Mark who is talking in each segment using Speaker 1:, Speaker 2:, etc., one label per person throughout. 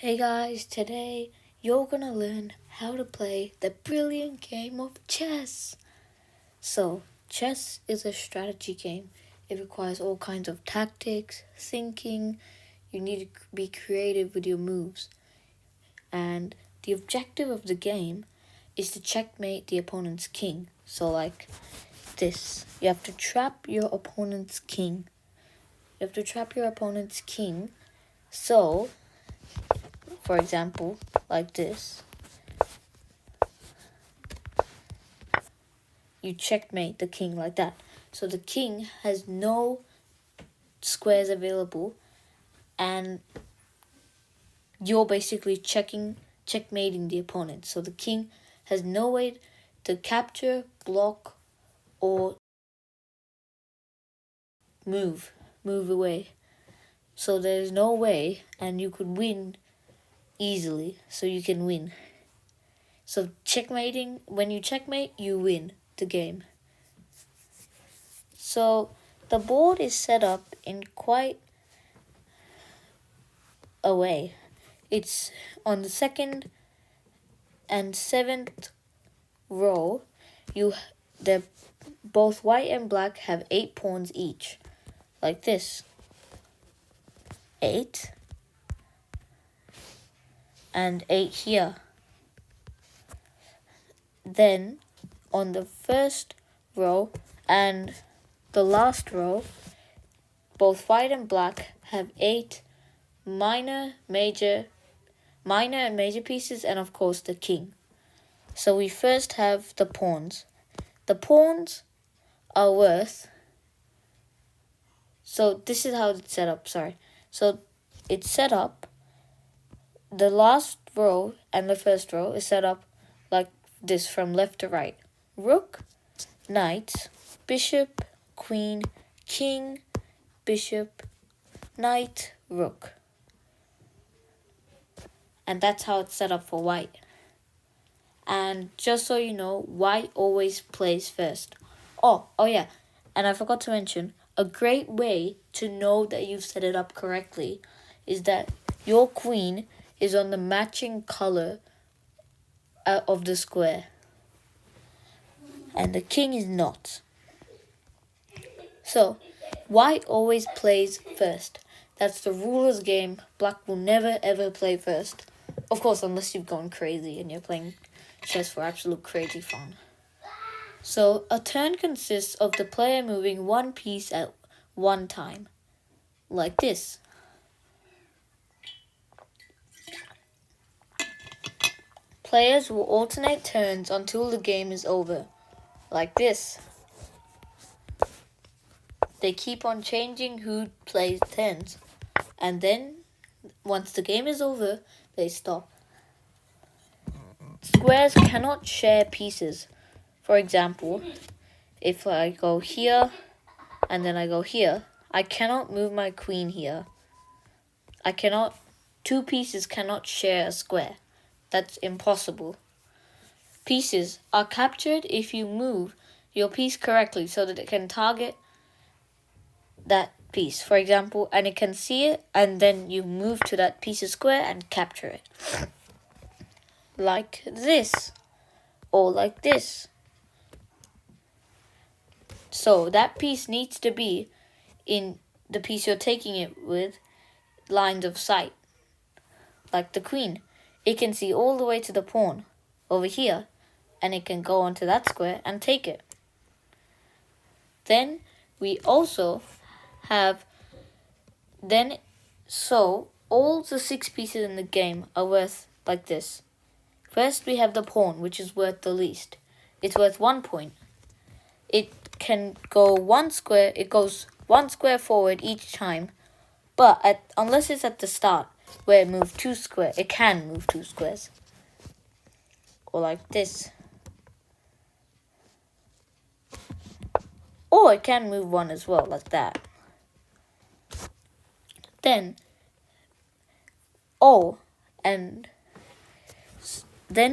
Speaker 1: Hey guys, today you're gonna learn how to play the brilliant game of chess. So, chess is a strategy game. It requires all kinds of tactics, thinking. You need to be creative with your moves. And the objective of the game is to checkmate the opponent's king. So, like this, you have to trap your opponent's king. So, for example, like this, you checkmate the king like that. So the king has no squares available, and you're basically checkmating the opponent. So the king has no way to capture, block, or move away. So there's no way, and you could win easily. So you can win. So checkmating, when you checkmate, you win the game. So the board is set up in quite a way. It's on the second and seventh row. Both white and black have 8 pawns each, like this. 8 and 8 here. Then on the first row and the last row, both white and black have 8 minor and major pieces, and of course the king. So we first have the pawns. The pawns are worth, so this is how it's set up, So it's set up, the last row and the first row is set up like this from left to right. Rook, knight, bishop, queen, king, bishop, knight, rook. And that's how it's set up for white. And just so you know, white always plays first. Oh yeah, and I forgot to mention, a great way to know that you've set it up correctly is that your queen is on the matching color of the square, and the king is not. So, white always plays first. That's the ruler's game. Black will never ever play first. Of course, unless you've gone crazy and you're playing chess for absolute crazy fun. So, a turn consists of the player moving one piece at one time, like this. Players will alternate turns until the game is over, like this. They keep on changing who plays turns, and then, once the game is over, they stop. Squares cannot share pieces. For example, if I go here and then I go here, I cannot move my queen here. Two pieces cannot share a square. That's impossible. Pieces are captured if you move your piece correctly so that it can target that piece, for example, and it can see it, and then you move to that piece of square and capture it. Like this, or like this. So that piece needs to be in the piece you're taking it with lines of sight. Like the queen, it can see all the way to the pawn over here, and it can go onto that square and take it. Then we also have, so all the 6 pieces in the game are worth like this. First we have the pawn, which is worth the least. It's worth 1 point. It can go it goes 1 square forward each time, but unless it's at the start where it moves 2 squares, it can move 2 squares. Or like this. Or it can move 1 as well, like that. Then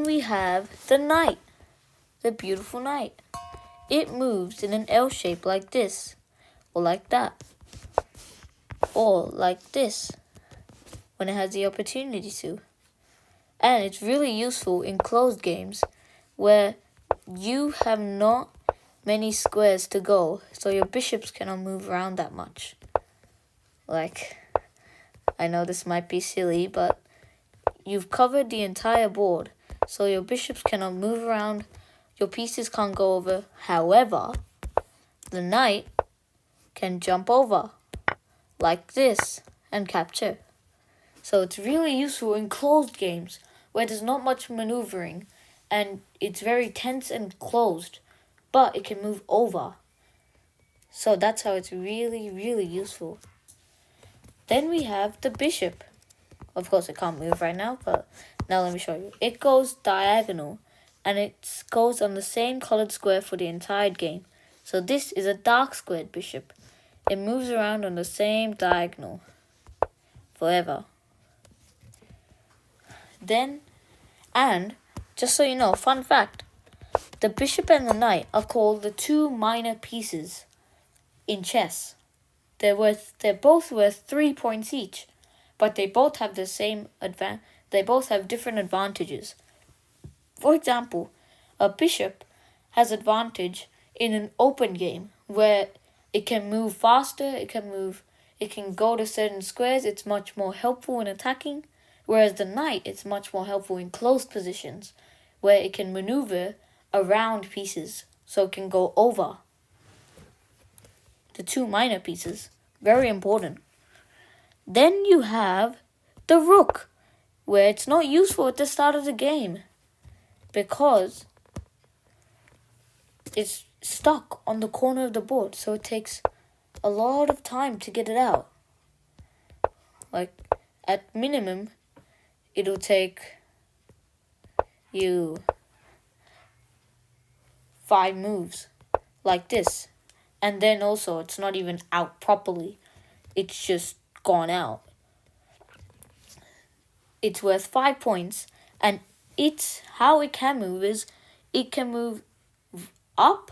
Speaker 1: we have the knight, the beautiful knight. It moves in an L shape like this, or like that, or like this. when it has the opportunity to. And it's really useful in closed games where you have not many squares to go, so your bishops cannot move around that much. Like, I know this might be silly, but you've covered the entire board, so your bishops cannot move around, your pieces can't go over. However, the knight can jump over, like this, and capture. So it's really useful in closed games where there's not much maneuvering and it's very tense and closed, but it can move over. So that's how it's really, really useful. Then we have the bishop. Of course, it can't move right now, but now let me show you. It goes diagonal, and it goes on the same colored square for the entire game. So this is a dark squared bishop. It moves around on the same diagonal forever. Then, and just so you know, fun fact, the bishop and the knight are called the two minor pieces in chess. They're both worth 3 points each, but they both have the same they both have different advantages. For example, a bishop has advantage in an open game where it can move faster, it can go to certain squares, it's much more helpful in attacking, whereas the knight is much more helpful in closed positions where it can maneuver around pieces, so it can go over. The two minor pieces, very important. Then you have the rook, where it's not useful at the start of the game because it's stuck on the corner of the board, so it takes a lot of time to get it out. Like, at minimum, it'll take you 5 moves, like this. And then also, it's not even out properly. It's just gone out. It's worth 5 points, and how it can move is it can move up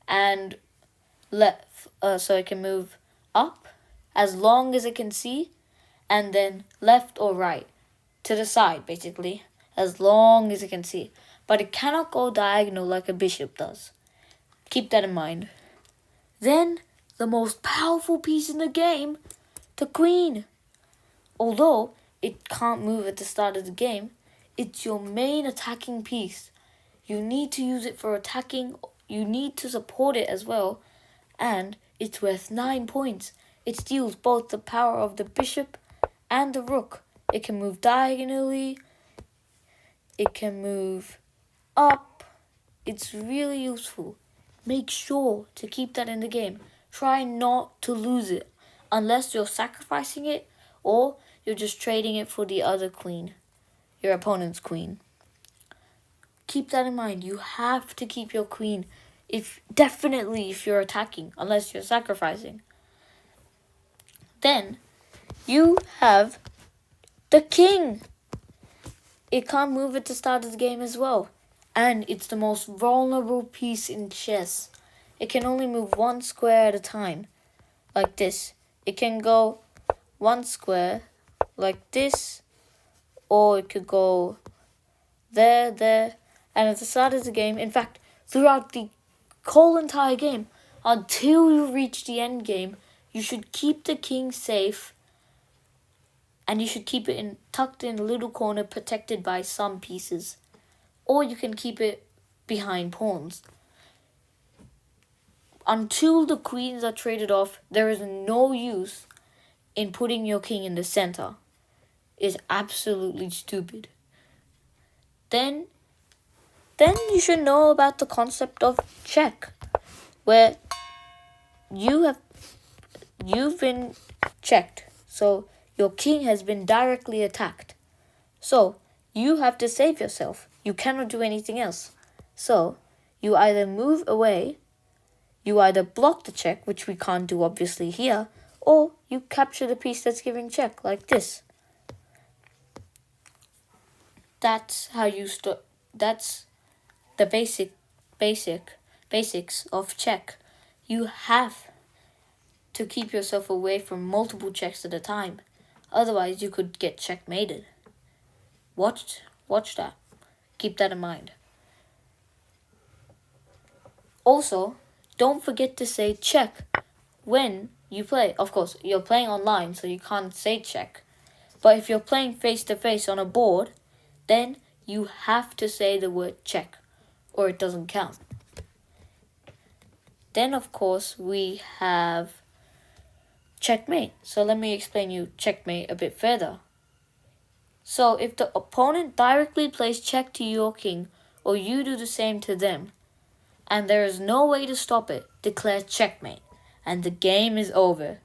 Speaker 1: and left. So it can move up as long as it can see, and then left or right to the side, basically, as long as it can see. But it cannot go diagonal like a bishop does. Keep that in mind. Then, the most powerful piece in the game, the queen. Although it can't move at the start of the game, it's your main attacking piece. You need to use it for attacking, you need to support it as well, and it's worth 9 points. It steals both the power of the bishop and the rook. It can move diagonally, it can move up. It's really useful. Make sure to keep that in the game. Try not to lose it unless you're sacrificing it or you're just trading it for the other queen, your opponent's queen. Keep that in mind. You have to keep your queen definitely if you're attacking, unless you're sacrificing. Then you have the king. It can't move at the start of the game as well. And it's the most vulnerable piece in chess. It can only move 1 square at a time, like this. It can go 1 square, like this, or it could go there, and at the start of the game, in fact, throughout the whole entire game, until you reach the end game, you should keep the king safe, and you should keep it tucked in a little corner, protected by some pieces. Or you can keep it behind pawns. Until the queens are traded off, there is no use in putting your king in the center. It's absolutely stupid. Then you should know about the concept of check, where you've been checked. So your king has been directly attacked. So you have to save yourself. You cannot do anything else. So you either move away, you either block the check, which we can't do obviously here, or you capture the piece that's giving check, like this. That's how you that's the basics of check. You have to keep yourself away from multiple checks at a time. Otherwise, you could get checkmated. Watch that. Keep that in mind. Also, don't forget to say check when you play. Of course, you're playing online, so you can't say check. But if you're playing face-to-face on a board, then you have to say the word check, or it doesn't count. Then, of course, we have checkmate. So let me explain you checkmate a bit further. So if the opponent directly plays check to your king, or you do the same to them, and there is no way to stop it, declare checkmate, and the game is over.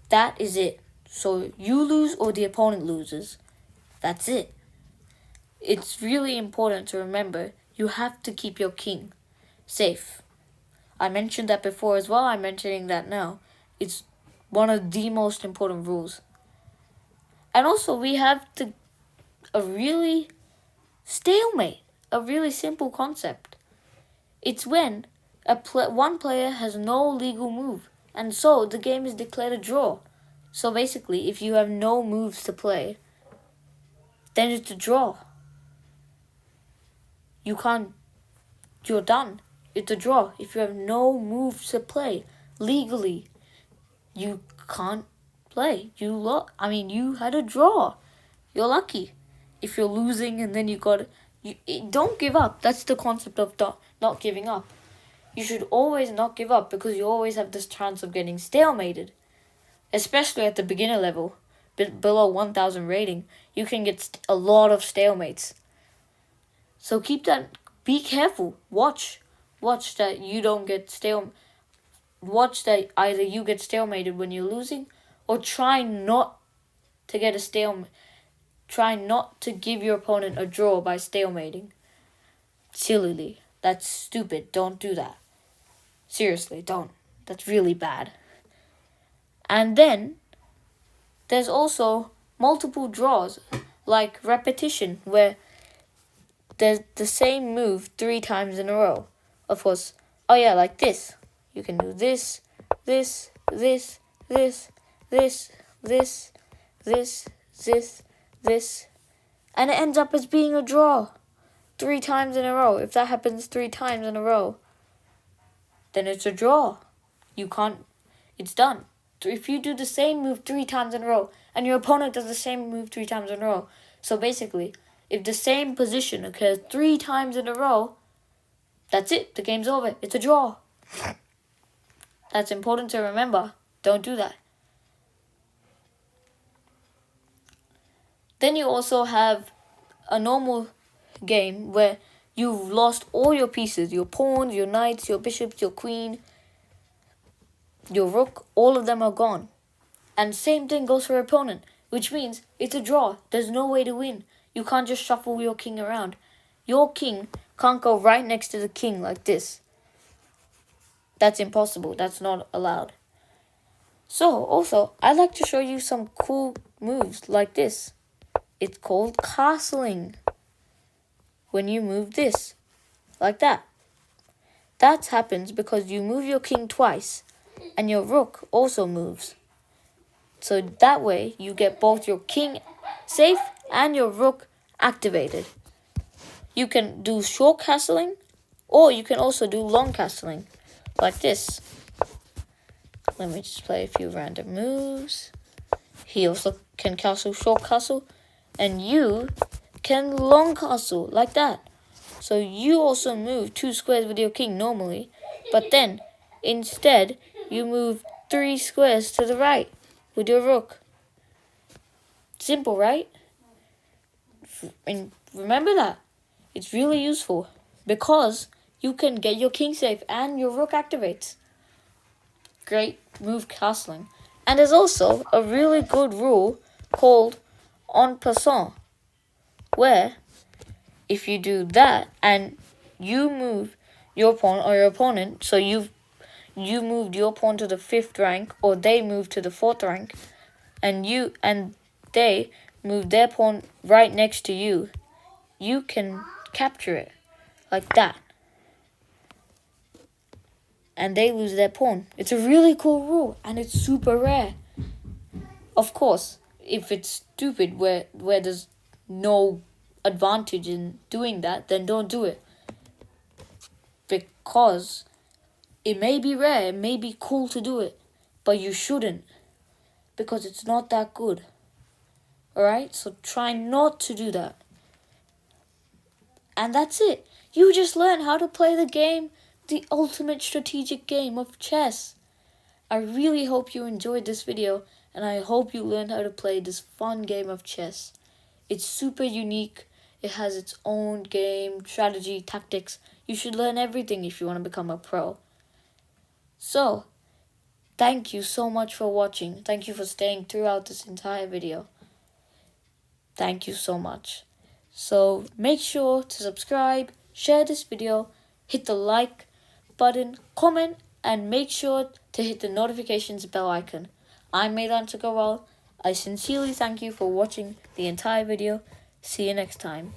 Speaker 1: That is it. So you lose or the opponent loses. That's it. It's really important to remember you have to keep your king safe. I mentioned that before as well. I'm mentioning that now. It's one of the most important rules. And also we have a really stalemate, a really simple concept. It's when one player has no legal move, and so the game is declared a draw. So basically, if you have no moves to play, then it's a draw. You're done. It's a draw. If you have no moves to play legally, you can't play. You had a draw. You're lucky. If you're losing and then don't give up. That's the concept of not giving up. You should always not give up because you always have this chance of getting stalemated. Especially at the beginner level, below 1000 rating, you can get a lot of stalemates. So be careful. Watch that you don't get watch that either you get stalemated when you're losing, or try not to get a stalemate. Try not to give your opponent a draw by stalemating. Sillily. That's stupid. Don't do that. Seriously, don't. That's really bad. And then, there's also multiple draws, like repetition, where there's the same move 3 times in a row. Of course, like this. You can do this, this, this, this, this, this, this, this, and it ends up as being a draw 3 times in a row. If that happens 3 times in a row, then it's a draw. It's done. If you do the same move 3 times in a row, and your opponent does the same move 3 times in a row, so basically, if the same position occurs 3 times in a row, that's it. The game's over. It's a draw. That's important to remember. Don't do that. Then you also have a normal game where you've lost all your pieces. Your pawns, your knights, your bishops, your queen, your rook, all of them are gone. And same thing goes for your opponent, which means it's a draw. There's no way to win. You can't just shuffle your king around. Your king can't go right next to the king like this. That's impossible. That's not allowed. So, also, I'd like to show you some cool moves like this. It's called castling. When you move this, like that. That happens because you move your king twice, and your rook also moves. So that way, you get both your king safe and your rook activated. You can do short castling, or you can also do long castling, like this. Let me just play a few random moves. He also can castle short castle, and you can long castle, like that. So you also move 2 squares with your king normally, but then, instead, you move 3 squares to the right with your rook. Simple, right? And remember that. It's really useful because you can get your king safe and your rook activates. Great move castling. And there's also a really good rule called en passant, where if you do that and you move your pawn or your opponent, so you moved your pawn to the 5th rank, or they moved to the 4th rank, and they move their pawn right next to you, you can capture it like that. And they lose their pawn. It's a really cool rule, and it's super rare. Of course, if it's stupid where there's no advantage in doing that, then don't do it. Because it may be rare, it may be cool to do it, but you shouldn't. Because it's not that good. Alright? So try not to do that. And that's it. You just learn how to play the game, the ultimate strategic game of chess. I really hope you enjoyed this video, and I hope you learned how to play this fun game of chess. It's super unique. It has its own game, strategy, tactics. You should learn everything if you want to become a pro. So, thank you so much for watching. Thank you for staying throughout this entire video. Thank you so much. So make sure to subscribe, share this video, hit the like button, comment, and make sure to hit the notifications bell icon. I'm Medanta Gawal. I sincerely thank you for watching the entire video. See you next time.